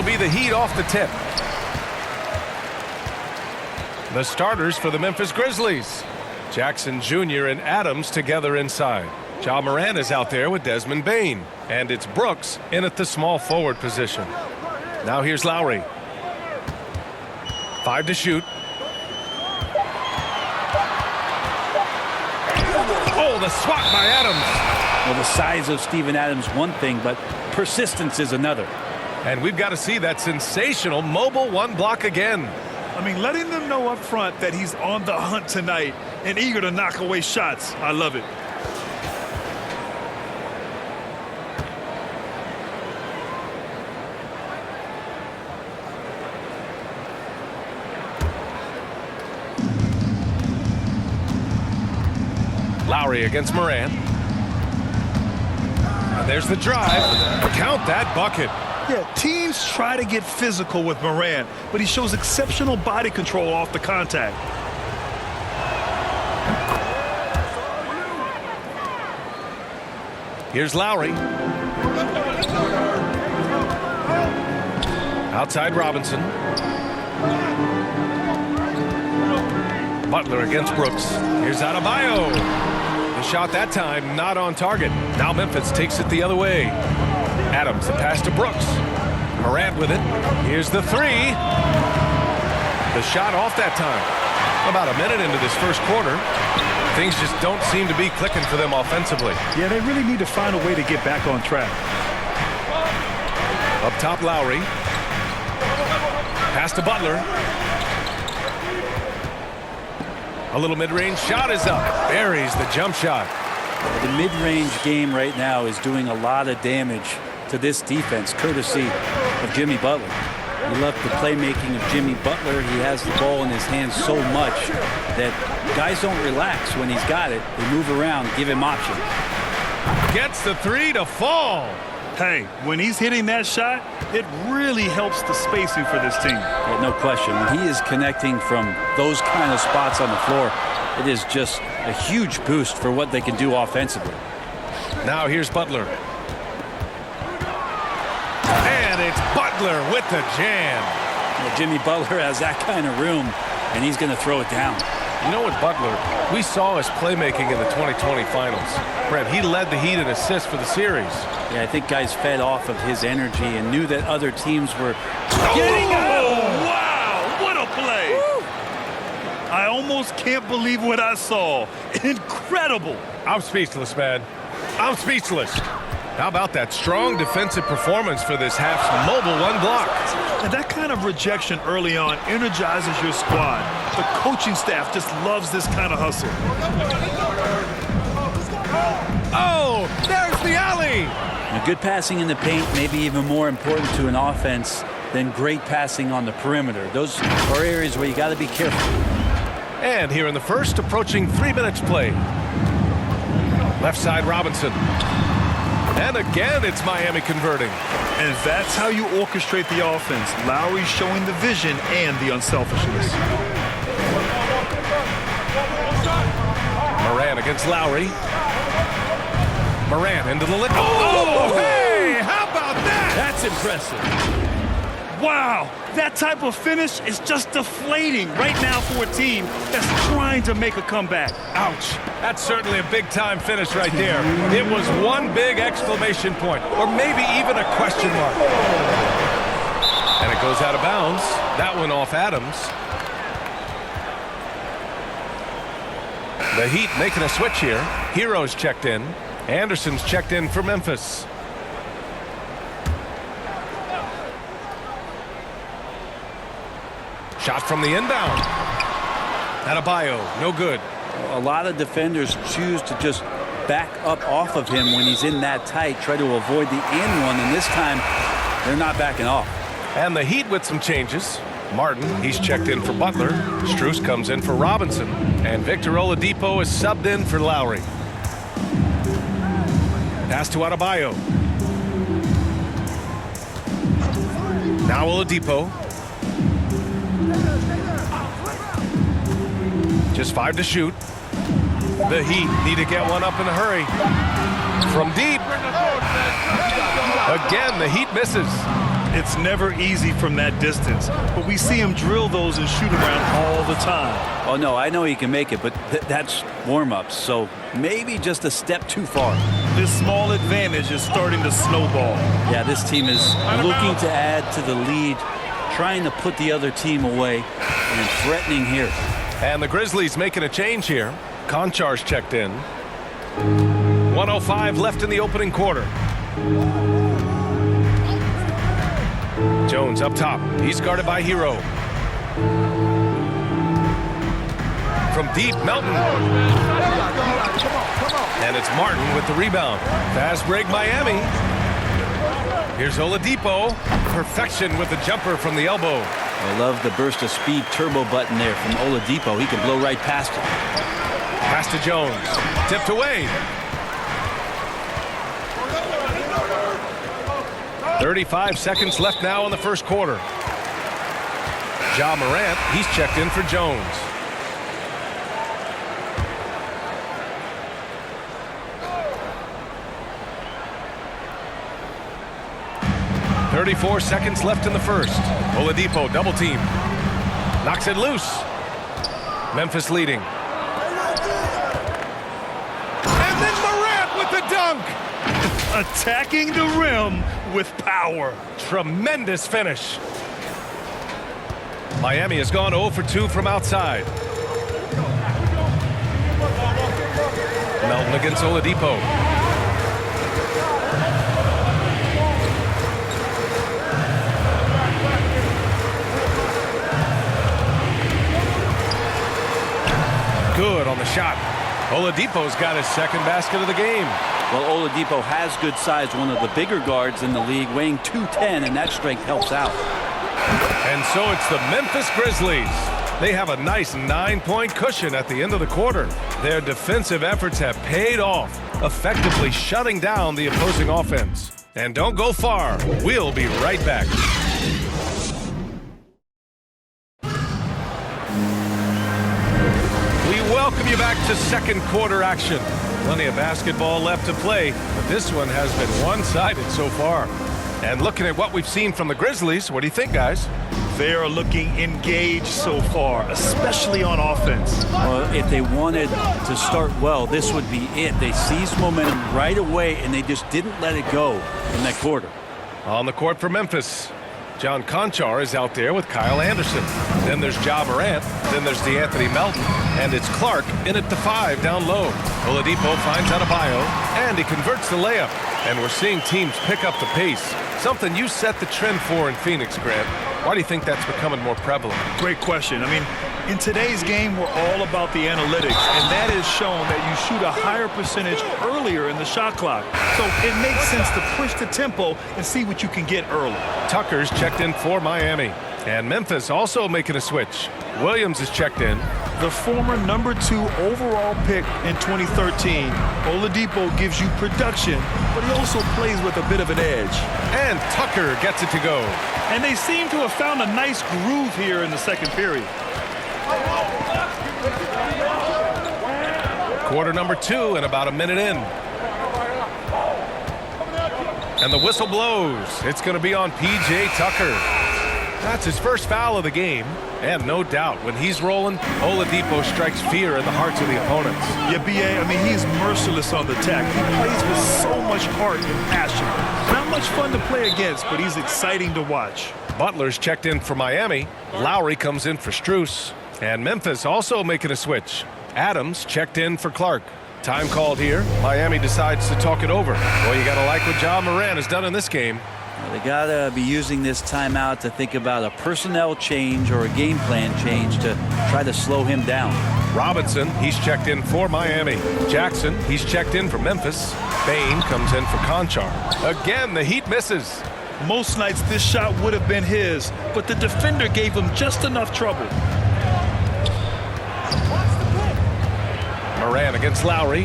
It'll be the Heat off the tip. The starters for the Memphis Grizzlies. Jackson Jr. and Adams together inside. Ja Morant is out there with Desmond Bane. And it's Brooks in at the small forward position. Now here's Lowry. 5 to shoot. Oh, the swat by Adams. Well, the size of Steven Adams one thing, but persistence is another. And we've got to see that sensational mobile one block again. I mean, letting them know up front that he's on the hunt tonight and eager to knock away shots. I love it. Lowry against Morant. And there's the drive. Count that bucket. Yeah, teams try to get physical with Morant, but he shows exceptional body control off the contact. Here's Lowry. Outside Robinson. Butler against Brooks. Here's Adebayo. The shot that time not on target. Now Memphis takes it the other way. Adams, the pass to Brooks. Morant with it. Here's the three. The shot off that time. About a minute into this first quarter. Things just don't seem to be clicking for them offensively. Yeah, they really need to find a way to get back on track. Up top, Lowry. Pass to Butler. A little mid-range shot is up. Buries the jump shot. The mid-range game right now is doing a lot of damage to this defense, courtesy of Jimmy Butler. We love the playmaking of Jimmy Butler. He has the ball in his hands so much that guys don't relax when he's got it. They move around, give him options. Gets the three to fall. Hey, when he's hitting that shot, it really helps the spacing for this team. Yeah, no question. When he is connecting from those kind of spots on the floor, it is just a huge boost for what they can do offensively. Now here's Butler. And it's Butler with the jam. Well, Jimmy Butler has that kind of room, and he's going to throw it down. You know what, Butler, we saw his playmaking in the 2020 finals. Brett, he led the Heat in assists for the series. Yeah, I think guys fed off of his energy and knew that other teams were getting out. Oh, wow, what a play. Woo. I almost can't believe what I saw. Incredible. I'm speechless, man. I'm speechless. How about that strong defensive performance for this half's mobile one block? And that kind of rejection early on energizes your squad. The coaching staff just loves this kind of hustle. Oh, there's the alley. Now, good passing in the paint may be even more important to an offense than great passing on the perimeter. Those are areas where you got to be careful. And here in the first, approaching 3 minutes played. Left side, Robinson. And again, it's Miami converting. And that's how you orchestrate the offense. Lowry showing the vision and the unselfishness. Morant against Lowry. Morant into the lip. Oh, hey, how about that? That's impressive. Wow, that type of finish is just deflating right now for a team that's trying to make a comeback. Ouch. That's certainly a big-time finish right there. It was one big exclamation point, or maybe even a question mark. And it goes out of bounds. That one off Adams. The Heat making a switch here. Hero's checked in. Anderson's checked in for Memphis. Shot from the inbound. Adebayo, no good. A lot of defenders choose to just back up off of him when he's in that tight, try to avoid the and one, and this time they're not backing off. And the Heat with some changes. Martin, he's checked in for Butler. Strus comes in for Robinson. And Victor Oladipo is subbed in for Lowry. Pass to Adebayo. Now Oladipo. Just 5 to shoot. The Heat need to get one up in a hurry. From deep. Again, the Heat misses. It's never easy from that distance, but we see him drill those and shoot around all the time. Oh, no, I know he can make it, but that's warm-ups, so maybe just a step too far. This small advantage is starting to snowball. Yeah, this team is looking to add to the lead, trying to put the other team away, and threatening here. And the Grizzlies making a change here. Konchar's checked in. 1:05 left in the opening quarter. Jones up top. He's guarded by Hero. From deep, Melton. And it's Martin with the rebound. Fast break, Miami. Here's Oladipo. Perfection with the jumper from the elbow. I love the burst of speed turbo button there from Oladipo. He can blow right past it. Pass to Jones. Tipped away. 35 seconds left now in the first quarter. Ja Morant, he's checked in for Jones. .34 seconds left in the first. Oladipo double team. Knocks it loose. Memphis leading. And then Morant with the dunk. Attacking the rim with power. Tremendous finish. Miami has gone 0 for 2 from outside. Melton against Oladipo. Good on the shot. Oladipo's got his second basket of the game. Well, Oladipo has good size, one of the bigger guards in the league, weighing 210, and that strength helps out. And so it's the Memphis Grizzlies. They have a nice 9-point cushion at the end of the quarter. Their defensive efforts have paid off, effectively shutting down the opposing offense. And don't go far. We'll be right back. We welcome you back to second quarter action. Plenty of basketball left to play, but this one has been one-sided so far. And looking at what we've seen from the Grizzlies, what do you think, guys? They are looking engaged so far, especially on offense. Well, if they wanted to start well, this would be it. They seized momentum right away, and they just didn't let it go in that quarter. On the court for Memphis, John Konchar is out there with Kyle Anderson. Then there's Ja Morant. Then there's DeAnthony Melton. And it's Clark in at the 5 down low. Oladipo finds Adebayo, and he converts the layup. And we're seeing teams pick up the pace. Something you set the trend for in Phoenix, Grant. Why do you think that's becoming more prevalent? Great question. I mean, in today's game, we're all about the analytics, and that has shown that you shoot a higher percentage earlier in the shot clock. So it makes sense to push the tempo and see what you can get early. Tucker's checked in for Miami. And Memphis also making a switch. Williams is checked in. The former number 2 overall pick in 2013, Oladipo gives you production, but he also plays with a bit of an edge. And Tucker gets it to go. And they seem to have found a nice groove here in the second period. Quarter number 2 and about a minute in. And the whistle blows. It's going to be on P.J. Tucker. That's his first foul of the game. And no doubt, when he's rolling, Oladipo strikes fear in the hearts of the opponents. Yeah, B.A., I mean, he's merciless on the attack. He plays with so much heart and passion. Not much fun to play against, but he's exciting to watch. Butler's checked in for Miami. Lowry comes in for Strus. And Memphis also making a switch. Adams checked in for Clark. Time called here. Miami decides to talk it over. Well, you got to like what Ja Morant has done in this game. Well, they got to be using this timeout to think about a personnel change or a game plan change to try to slow him down. Robinson, he's checked in for Miami. Jackson, he's checked in for Memphis. Bain comes in for Konchar. Again, the Heat misses. Most nights this shot would have been his, but the defender gave him just enough trouble. Morant against Lowry.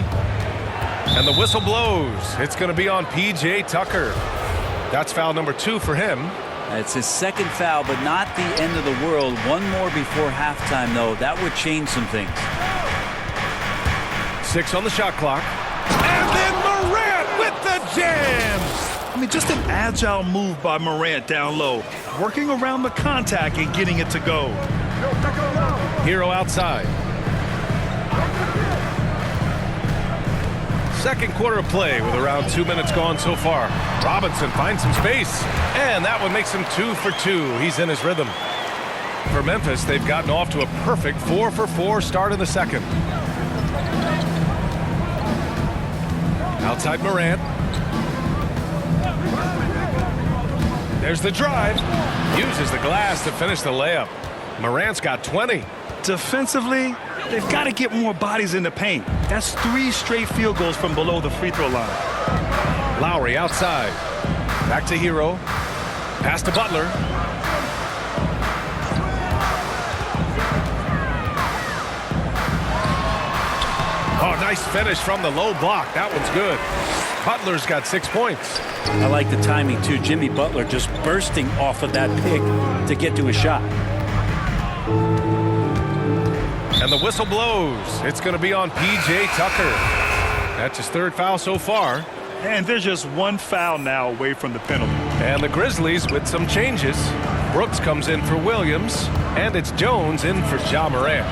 And the whistle blows. It's going to be on P.J. Tucker. That's foul number 2 for him. It's his second foul, but not the end of the world. One more before halftime, though. That would change some things. 6 on the shot clock. And then Morant with the jam. I mean, just an agile move by Morant down low, working around the contact and getting it to go. Hero outside. Second quarter of play with around 2 minutes gone so far. Robinson finds some space, and that one makes him 2 for 2. He's in his rhythm. For Memphis, they've gotten off to a perfect 4 for 4 start in the second. Outside Morant. There's the drive. Uses the glass to finish the layup. Morant's got 20. Defensively, they've got to get more bodies in the paint. That's 3 straight field goals from below the free throw line. Lowry outside. Back to Hero. Pass to Butler. Oh, nice finish from the low block. That one's good. Butler's got 6 points. I like the timing, too. Jimmy Butler just bursting off of that pick to get to a shot. And the whistle blows. It's going to be on P.J. Tucker. That's his 3rd foul so far. And there's just 1 foul now away from the penalty. And the Grizzlies with some changes. Brooks comes in for Williams, and it's Jones in for Ja Morant.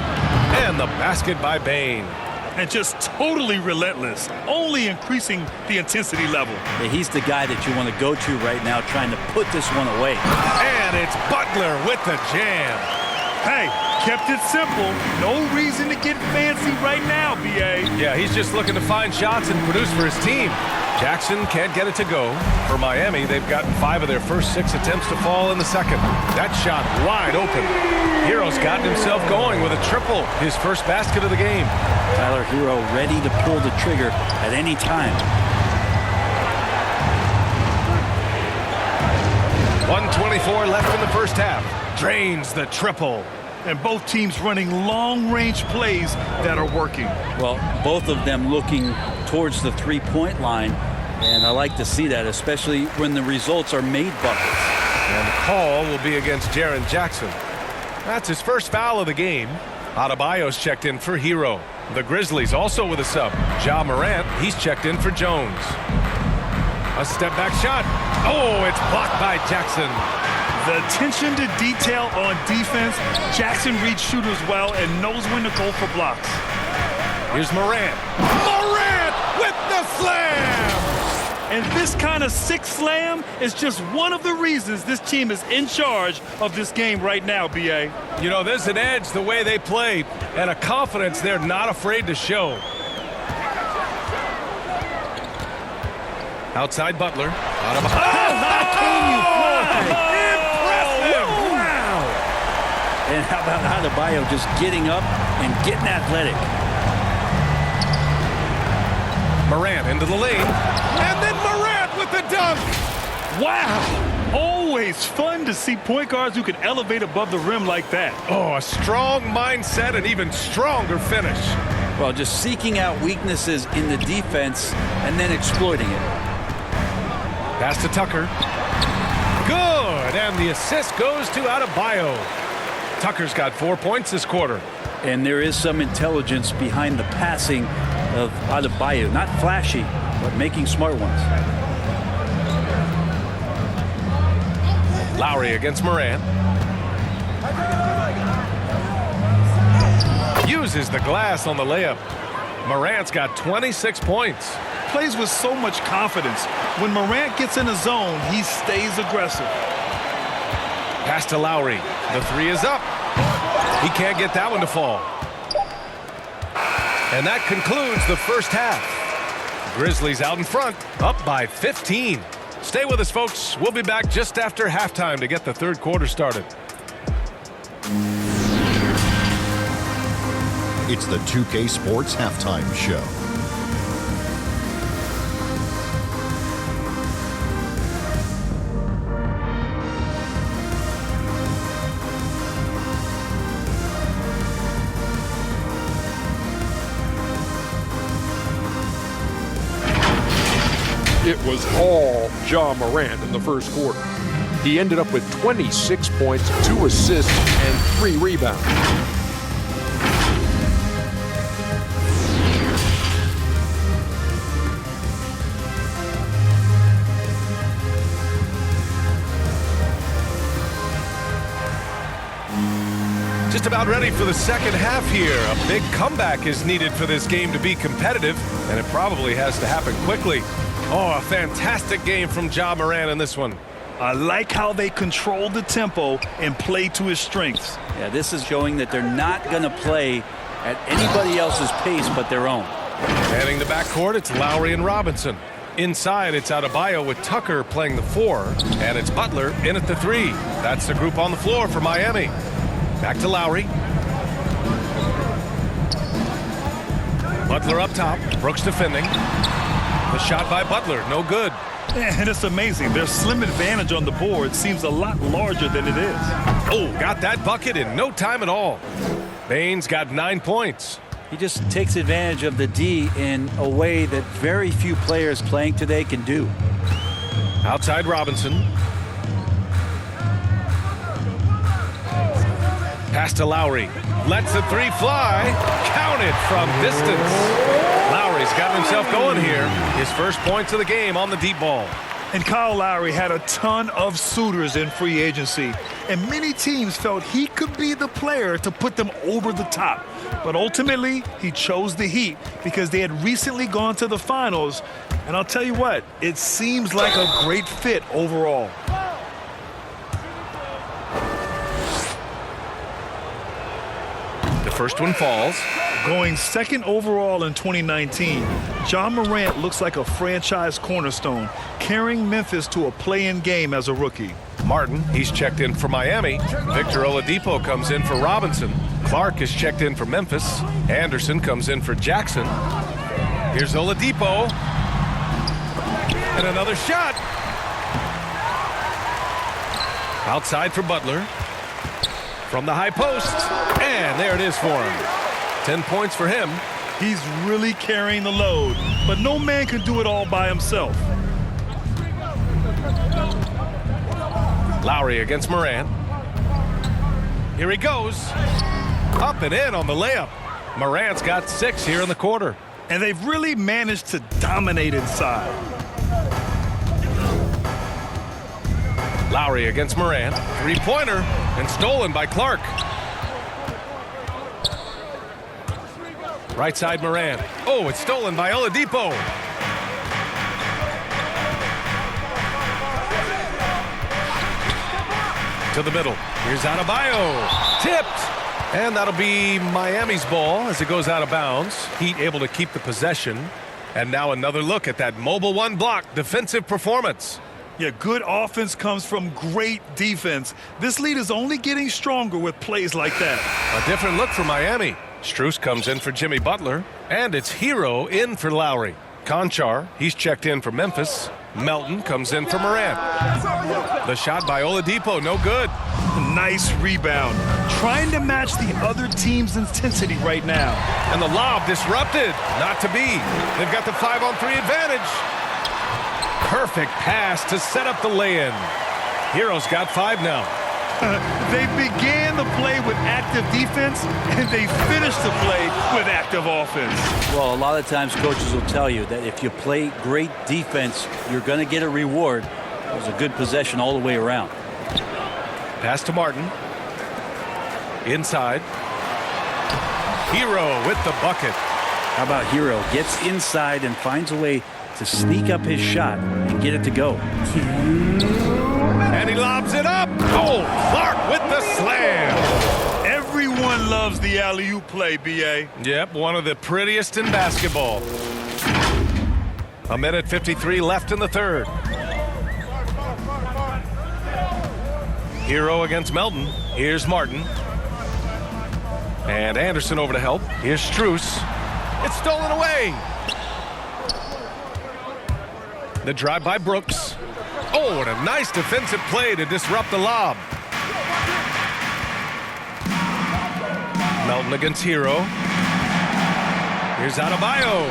And the basket by Bane. And just totally relentless, only increasing the intensity level. Yeah, he's the guy that you want to go to right now, trying to put this one away. And it's Butler with the jam. Hey, kept it simple. No reason to get fancy right now, B.A. Yeah, he's just looking to find shots and produce for his team. Jackson can't get it to go. For Miami, they've gotten 5 of their first 6 attempts to fall in the second. That shot wide open. Hero's gotten himself going with a triple, his first basket of the game. Tyler Hero ready to pull the trigger at any time. 1:24 left in the first half. Drains the triple. And both teams running long-range plays that are working. Well, both of them looking towards the three-point line, and I like to see that, especially when the results are made buckets. And the call will be against Jaren Jackson. That's his first foul of the game. Adebayo's checked in for Hero. The Grizzlies also with a sub. Ja Morant, he's checked in for Jones. A step-back shot. Oh, it's blocked by Jackson. The attention to detail on defense. Jackson reads shooters well and knows when to go for blocks. Here's Morant. Morant with the slam! And this kind of sick slam is just one of the reasons this team is in charge of this game right now, B.A. You know, there's an edge the way they play and a confidence they're not afraid to show. Outside Butler. How can you fly? And how about Adebayo just getting up and getting athletic? Morant into the lane. And then Morant with the dunk. Wow. Always fun to see point guards who can elevate above the rim like that. Oh, a strong mindset and even stronger finish. Well, just seeking out weaknesses in the defense and then exploiting it. Pass to Tucker. Good. And the assist goes to Adebayo. Tucker's got 4 points this quarter. And there is some intelligence behind the passing of Adebayo. Not flashy, but making smart ones. Lowry against Morant. Uses the glass on the layup. Morant's got 26 points. Plays with so much confidence. When Morant gets in a zone, he stays aggressive. Pass to Lowry. The 3 is up. He can't get that one to fall. And that concludes the first half. Grizzlies out in front, up by 15. Stay with us, folks. We'll be back just after halftime to get the third quarter started. It's the 2K Sports Halftime Show. It was all Ja Morant in the first quarter. He ended up with 26 points, 2 assists, and 3 rebounds. Just about ready for the second half here. A big comeback is needed for this game to be competitive, and it probably has to happen quickly. Oh, a fantastic game from Ja Morant in this one. I like how they control the tempo and play to his strengths. Yeah, this is showing that they're not going to play at anybody else's pace but their own. Manning the backcourt, it's Lowry and Robinson. Inside, it's Adebayo with Tucker playing the 4, and it's Butler in at the 3. That's the group on the floor for Miami. Back to Lowry. Butler up top. Brooks defending. The shot by Butler, no good. And it's amazing. Their slim advantage on the board seems a lot larger than it is. Oh, got that bucket in no time at all. Baines got 9 points. He just takes advantage of the D in a way that very few players playing today can do. Outside Robinson. Pass to Lowry. Lets the 3 fly. Counted from distance. Lowry's got himself going here. His first points of the game on the deep ball. And Kyle Lowry had a ton of suitors in free agency, and many teams felt he could be the player to put them over the top. But ultimately, he chose the Heat because they had recently gone to the finals. And I'll tell you what, it seems like a great fit overall. The first one falls. Going second overall in 2019, Ja Morant looks like a franchise cornerstone, carrying Memphis to a play-in game as a rookie. Martin, he's checked in for Miami. Victor Oladipo comes in for Robinson. Clark is checked in for Memphis. Anderson comes in for Jackson. Here's Oladipo. And another shot. Outside for Butler. From the high post. And there it is for him. 10 points for him. He's really carrying the load, but no man can do it all by himself. Lowry against Morant. Here he goes. Up and in on the layup. Morant's got 6 here in the quarter. And they've really managed to dominate inside. Lowry against Morant. 3-pointer and stolen by Clark. Right side Morant. Oh, it's stolen by Oladipo. To the middle. Here's Adebayo. Tipped. And that'll be Miami's ball as it goes out of bounds. Heat able to keep the possession. And now another look at that mobile 1 block defensive performance. Yeah, good offense comes from great defense. This lead is only getting stronger with plays like that. A different look for Miami. Strus comes in for Jimmy Butler, and it's Hero in for Lowry. Conchar, he's checked in for Memphis. Melton comes in for Morant. The shot by Oladipo, no good. Nice rebound. Trying to match the other team's intensity right now. And the lob disrupted. Not to be. They've got the 5-on-3 advantage. Perfect pass to set up the lay-in. Hero's got 5 now. They began the play with active defense, and they finished the play with active offense. Well, a lot of times coaches will tell you that if you play great defense, you're going to get a reward. It was a good possession all the way around. Pass to Martin. Inside. Hero with the bucket. How about Hero gets inside and finds a way to sneak up his shot and get it to go. And he lobs it up. Oh, Clark with the slam. Everyone loves the alley-oop play, B.A. Yep, one of the prettiest in basketball. 1:53 left in the third. Hero against Melton. Here's Martin. And Anderson over to help. Here's Strus. It's stolen away. The drive by Brooks. Oh, and a nice defensive play to disrupt the lob. Melton against Hero. Here's Adebayo.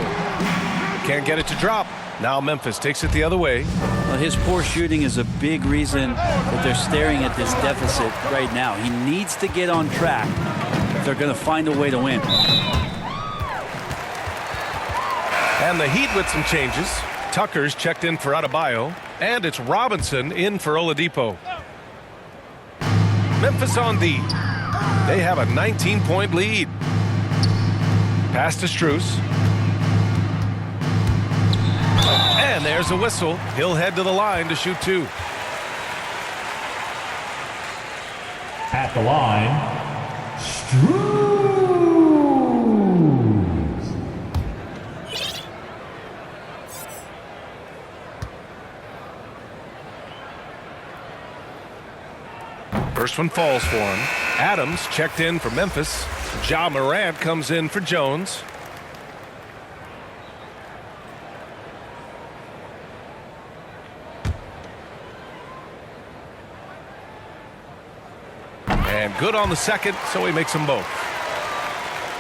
Can't get it to drop. Now Memphis takes it the other way. Well, his poor shooting is a big reason that they're staring at this deficit right now. He needs to get on track if they're going to find a way to win. And the Heat with some changes. Tucker's checked in for Adebayo, and it's Robinson in for Oladipo. Memphis on D. They have a 19-point lead. Pass to Strus. And there's a whistle. He'll head to the line to shoot 2. At the line, Strus. First one falls for him. Adams checked in for Memphis. Ja Morant comes in for Jones. And good on the second, so he makes them both.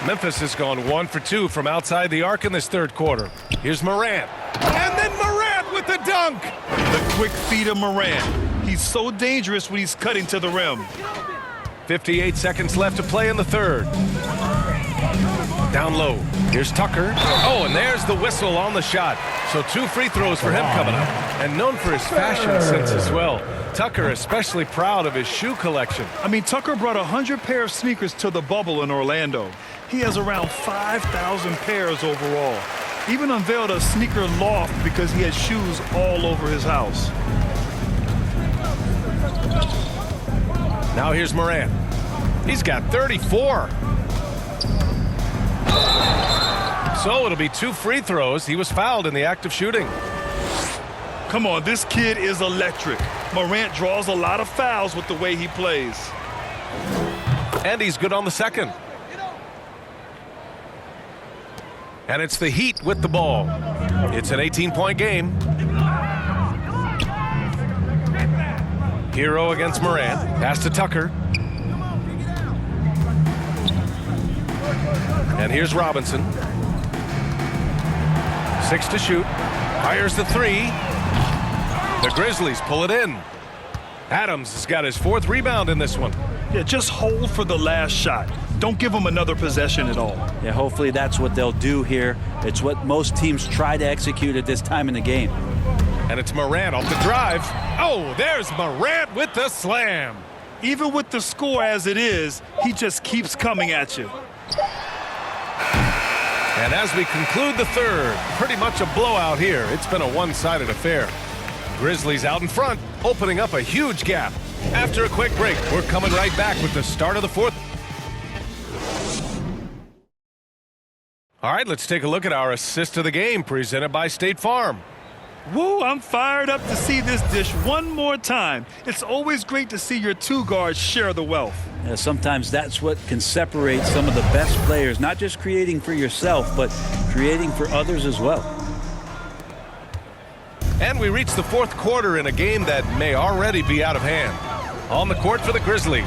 Memphis has gone 1 for 2 from outside the arc in this third quarter. Here's Morant. And then Morant with the dunk. The quick feet of Morant. He's so dangerous when he's cutting to the rim. 58 seconds left to play in the third. Down low. Here's Tucker. Oh, and there's the whistle on the shot. So 2 free throws for him coming up. And known for his fashion sense as well. Tucker especially proud of his shoe collection. I mean, Tucker brought 100 pair of sneakers to the bubble in Orlando. He has around 5,000 pairs overall. Even unveiled a sneaker loft because he has shoes all over his house. Now here's Morant. He's got 34. So it'll be 2 free throws. He was fouled in the act of shooting. Come on, this kid is electric. Morant draws a lot of fouls with the way he plays. And he's good on the second. And it's the Heat with the ball. It's an 18-point game. Hero against Morant. Pass to Tucker. And here's Robinson. 6 to shoot. Fires the 3. The Grizzlies pull it in. Adams has got his 4th rebound in this one. Yeah, just hold for the last shot. Don't give him another possession at all. Yeah, hopefully that's what they'll do here. It's what most teams try to execute at this time in the game. And it's Morant off the drive. Oh, there's Morant with the slam. Even with the score as it is, he just keeps coming at you. And as we conclude the third, pretty much a blowout here. It's been a one-sided affair. Grizzlies out in front, opening up a huge gap. After a quick break, we're coming right back with the start of the fourth. All right, let's take a look at our assist of the game presented by State Farm. Woo, I'm fired up to see this dish one more time. It's always great to see your 2 guards share the wealth. Yeah, sometimes that's what can separate some of the best players, not just creating for yourself, but creating for others as well. And we reach the fourth quarter in a game that may already be out of hand. On the court for the Grizzlies,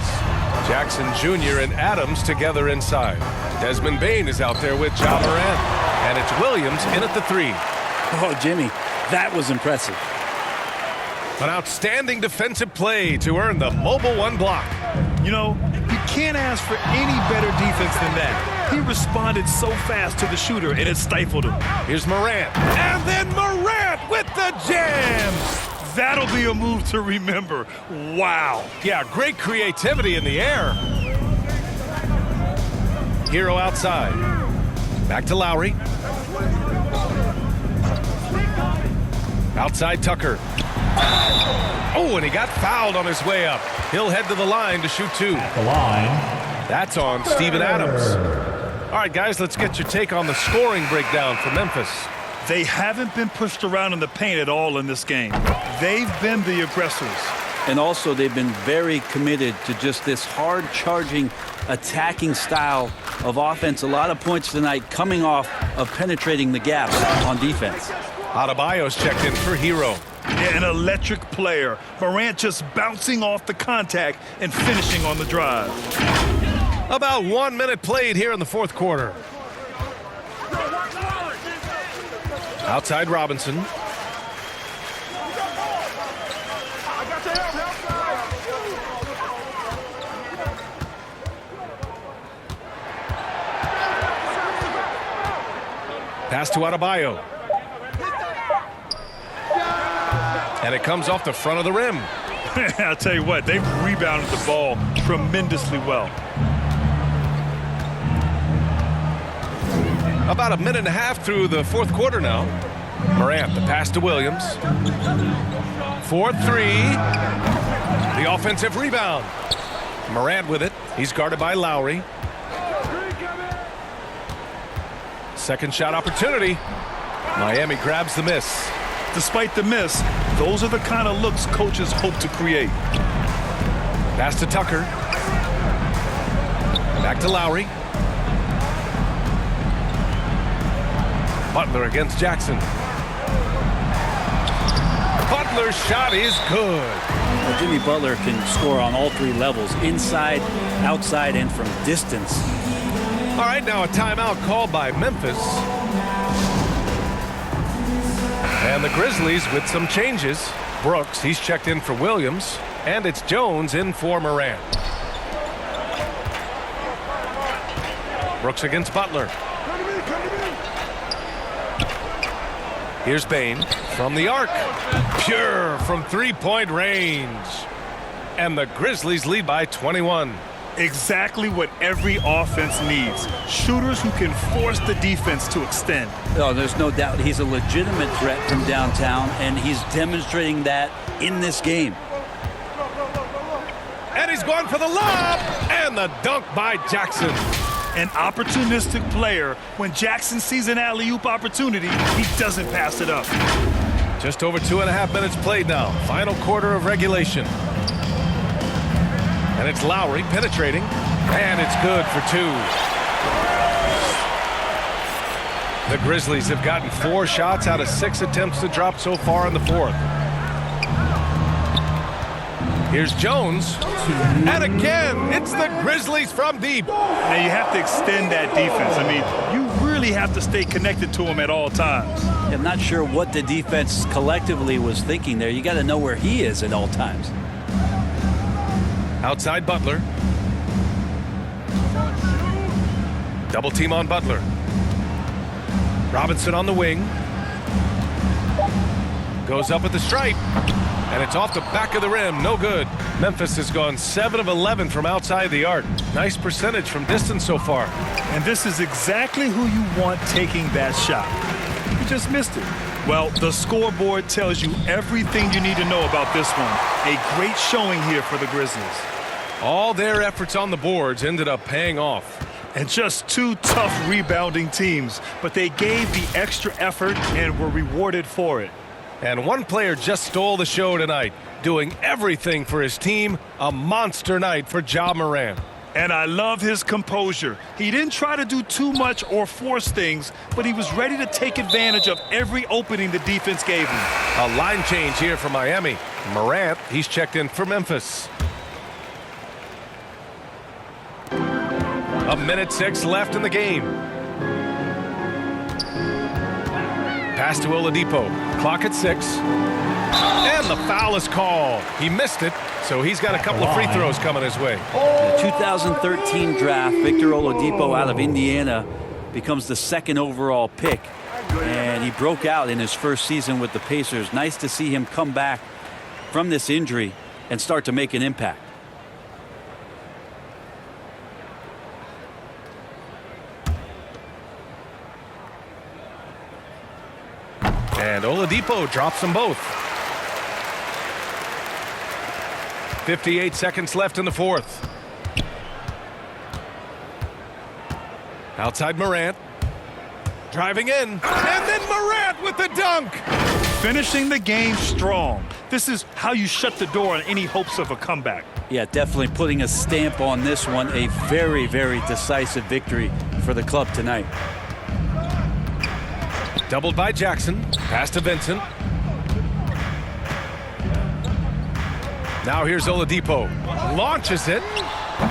Jackson Jr. and Adams together inside. Desmond Bane is out there with Ja Morant. And it's Williams in at the 3. Oh, Jimmy, that was impressive. An outstanding defensive play to earn the Mobile 1 block. You know, you can't ask for any better defense than that. He responded so fast to the shooter, and it stifled him. Here's Morant. And then Morant with the jam. That'll be a move to remember. Wow. Yeah, great creativity in the air. Hero outside. Back to Lowry. Outside Tucker. Oh, and he got fouled on his way up. He'll head to the line to shoot 2. At the line, That's on Steven Adams. All right, guys, let's get your take on the scoring breakdown for Memphis. They haven't been pushed around in the paint at all in this game. They've been the aggressors. And also, they've been very committed to just this hard-charging, attacking style of offense. A lot of points tonight coming off of penetrating the gaps on defense. Adebayo's checked in for Hero. Yeah, an electric player. Morant just bouncing off the contact and finishing on the drive. About 1 minute played here in the fourth quarter. Outside Robinson. Pass to Adebayo. And it comes off the front of the rim. I'll tell you what, they've rebounded the ball tremendously well. About a minute and a half through the fourth quarter now. Morant, the pass to Williams. 4-3. The offensive rebound. Morant with it. He's guarded by Lowry. Second shot opportunity. Miami grabs the miss. Despite the miss, those are the kind of looks coaches hope to create. Pass to Tucker. Back to Lowry. Butler against Jackson. Butler's shot is good. Well, Jimmy Butler can score on all three levels, inside, outside, and from distance. All right, now a timeout called by Memphis. And the Grizzlies with some changes. Brooks, he's checked in for Williams. And it's Jones in for Morant. Brooks against Butler. Here's Bane from the arc. Pure from three-point range. And the Grizzlies lead by 21. Exactly what every offense needs. Shooters who can force the defense to extend. Oh, there's no doubt he's a legitimate threat from downtown, and he's demonstrating that in this game. And he's going for the lob. And the dunk by Jackson. An opportunistic player. When Jackson sees an alley-oop opportunity, he doesn't pass it up. Just over 2.5 minutes played now. Final quarter of regulation. And it's Lowry penetrating. And it's good for two. The Grizzlies have gotten 4 shots out of 6 attempts to drop so far in the fourth. Here's Jones. And again, it's the Grizzlies from deep. Now you have to extend that defense. I mean, you really have to stay connected to him at all times. I'm not sure what the defense collectively was thinking there. You got to know where he is at all times. Outside Butler. Double team on Butler. Robinson on the wing. Goes up at the stripe. And it's off the back of the rim. No good. Memphis has gone 7 of 11 from outside the arc. Nice percentage from distance so far. And this is exactly who you want taking that shot. You just missed it. Well, the scoreboard tells you everything you need to know about this one. A great showing here for the Grizzlies. All their efforts on the boards ended up paying off. And just 2 tough rebounding teams, but they gave the extra effort and were rewarded for it. And one player just stole the show tonight, doing everything for his team. A monster night for Ja Morant. And I love his composure. He didn't try to do too much or force things, but he was ready to take advantage of every opening the defense gave him. A line change here for Miami. Morant, he's checked in for Memphis. 1:06 left in the game. Pass to Oladipo. Clock at 6. And the foul is called. He missed it, so he's got a couple of free throws coming his way. The 2013 draft, Victor Oladipo out of Indiana becomes the 2nd overall pick. And he broke out in his first season with the Pacers. Nice to see him come back from this injury and start to make an impact. And Oladipo drops them both. 58 seconds left in the fourth. Outside Morant. Driving in. And then Morant with the dunk. Finishing the game strong. This is how you shut the door on any hopes of a comeback. Yeah, definitely putting a stamp on this one. A very, very decisive victory for the club tonight. Doubled by Jackson. Pass to Vincent. Now here's Oladipo. Launches it.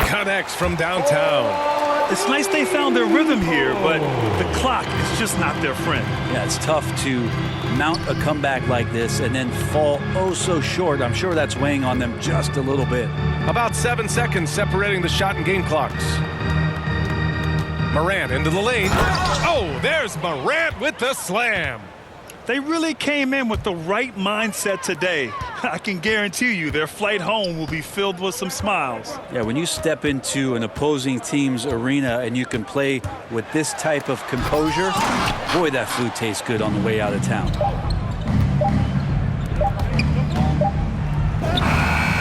Connects from downtown. It's nice they found their rhythm here, but the clock is just not their friend. Yeah, it's tough to mount a comeback like this and then fall oh so short. I'm sure that's weighing on them just a little bit. About 7 seconds separating the shot and game clocks. Morant into the lane. Oh, there's Morant with the slam. They really came in with the right mindset today. I can guarantee you their flight home will be filled with some smiles. Yeah, when you step into an opposing team's arena and you can play with this type of composure, boy, that food tastes good on the way out of town.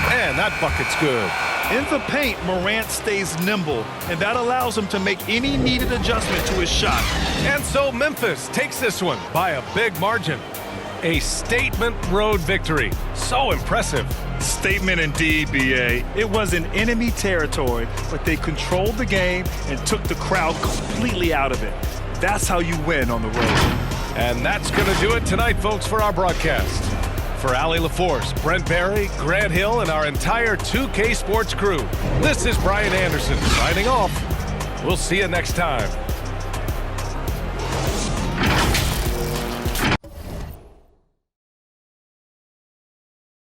And that bucket's good. In the paint, Morant stays nimble, and that allows him to make any needed adjustment to his shot. And so Memphis takes this one by a big margin. A statement road victory. So impressive. Statement indeed, B.A. It was in enemy territory, but they controlled the game and took the crowd completely out of it. That's how you win on the road. And that's going to do it tonight, folks, for our broadcast. For Allie LaForce, Brent Barry, Grant Hill, and our entire 2K Sports crew, this is Brian Anderson signing off. We'll see you next time.